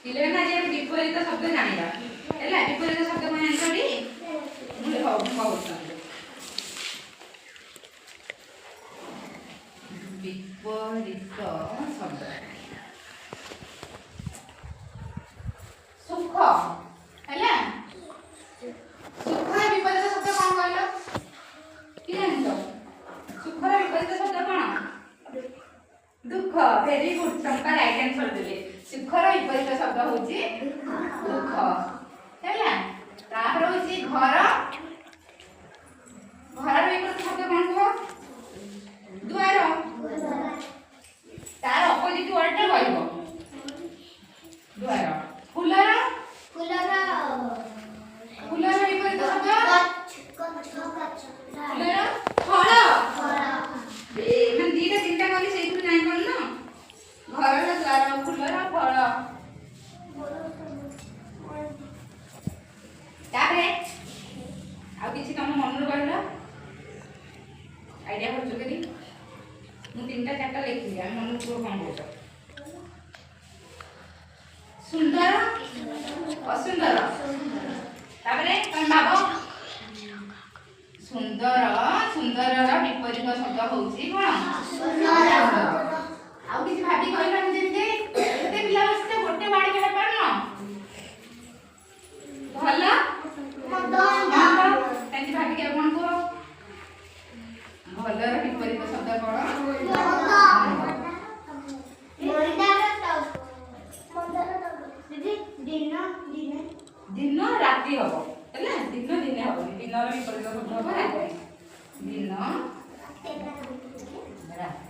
ପିଲାମାନେ ଆଜି ଆମେ ବିପରୀତ ଶବ୍ଦ ଜାଣିବା ହେଲା। ବିପରୀତ ଶବ୍ଦ କଣ ଜାଣିଛନ୍ତି? ମୁଁ କହୁଛନ୍ତି ବିପରୀତ ଶବ୍ଦ ସୁଖ ହେଲା। ସୁଖର ବିପରୀତ ଶବ୍ଦ କଣ କହିଲ? କି ଜାଣିଛ? ସୁଖର ବିପରୀତ ଶବ୍ଦ କଣ? ଦୁଃଖ। ଭେରି ଗୁଡ, ଚମ୍ପା ରାଇଟ आंसर ଦେଲେ। ସୁଖର ବିପରୀତ ଶବ୍ଦ ହଉଛି ଦୁଃଖ ହେଲା। ତାପରେ ହଉଛି ଘର। ଘରର ବିପରୀତ ଶବ୍ଦ କଣ କୁହ? ଦ୍ୱାର। ତାର ଅପୋଜିଟ ୱାର୍ଡ ଟା କହିବ ଦ୍ୱାର। ଫୁଲର। ଫୁଲର ବିପରୀତ ଶବ୍ଦ ଫୁଲର ଫଳ। ମାନେ ଦିଟା ତିନିଟା କଲି ସେଇଠୁ ଜାଣି କଲ ନା। ଘରର ଦ୍ୱାର, ଫୁଲର ଫଳ। ତାପରେ ଆଉ କିଛି ତମ ମନରୁ କହିଲ ଆଇडिया କରୁଛ କି? ମୁଁ ତିନିଟା ଚାରିଟା ଲେଖିଲି, ଆମେ ମନକୁ କୁହ କଣ କହୁଛ? ସୁନ୍ଦର, ଅସୁନ୍ଦର। ତାପରେ ତମେ ଭାବ ସୁନ୍ଦର। ସୁନ୍ଦରର ବିପରୀତ ଶବ୍ଦ ହଉଛି କଣ? ଆଉ କିଛି ଭାବି କହିଲ। ଆମେ ଯେମିତି ଏତେ ପିଲା ବସିଲେ ଗୋଟେ ବାଡ଼ି କହିବା ପାରୁନ। ଭଲ ସେମିତି ଭାବିକି ଆଉ କଣ କୁହ? ଭଲର ବିପରୀତ ଶବ୍ଦ କଣ? ଦିନ ରାତି ହବ ହେଲା। ଦିନ ଦିନେ ହବନି। ଦିନର ବିପରୀତ ଶବ୍ଦ ହବ ରାତି। ଦିନ ରାତି।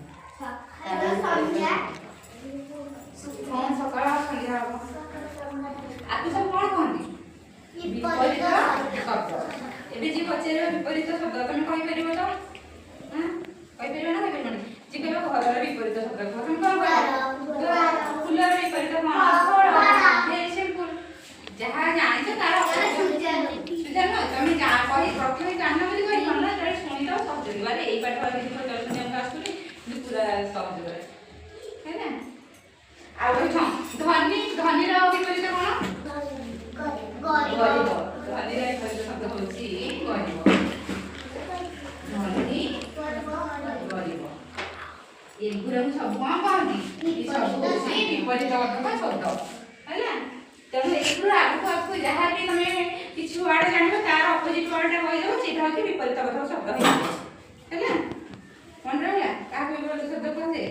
କଣ ସକାଳ ସନ୍ଧ୍ୟା ହବ। ଆକୁ ସବୁ କଣ କହନ୍ତି? ବିପରୀତ ଶବ୍ଦ। ଏବେ ଯିଏ ପଚାରିବ ବିପରୀତ ଶବ୍ଦ ତମେ କହିପାରିବ ତ? କହିପାରିବ ନା କହିପାରିବନି? ଯିଏ କହିବ ଘରର ବିପରୀତ ଶବ୍ଦ କୁହ, ତମେ କଣ କହିବ? ଫୁଲର ବିପରୀତ କଣ? Very simple. ଯାହା ଜାଣିଛ ତାର ସୁଜାନ ତମେ କହି ପ୍ରଥମେ ଜାଣିନ ବୋଲି କହିବ ନା। ତାହେଲେ ଶୁଣିଦବ ସହଜ ହେଇଯିବ। ଆରେ ଏଇ ପାଠ କିଛି ପଚାରୁଛନ୍ତି ଆମକୁ ଆସୁନି କିନ୍ତୁ ପୁରା ସହଜ ହେଲା। ଆଉ ଧନୀ। ଧନୀର ବିପରୀତ କଣ? ଗରିବ। ଧନୀର ବିପରୀତ ଶବ୍ଦ ହଉଛି ଗରିବ। ଧନୀ ଗରିବ ଏଗୁଡ଼ାକୁ ସବୁ କଣ କହନ୍ତି? ସବୁ ହଉଛି ବିପରୀତ ଅର୍ଥକ ଶବ୍ଦ ହେଲା। ତେଣୁ ଏଥିରୁ ଆଗକୁ ଯାହା ବି ତମେ କିଛି ୱାର୍ଡ ଜାଣିବ ତାର ଅପୋଜିଟ ୱାର୍ଡଟା କହିଦେବ। ସେଇଟା ହଉଛି ବିପରୀତ ଅର୍ଥକ ଶବ୍ଦ ହେଇଯିବ ହେଲା। ମନେ ରହିଲା? କାହାକୁ ବିପରୀତ ଶବ୍ଦ କୁହାଯାଏ?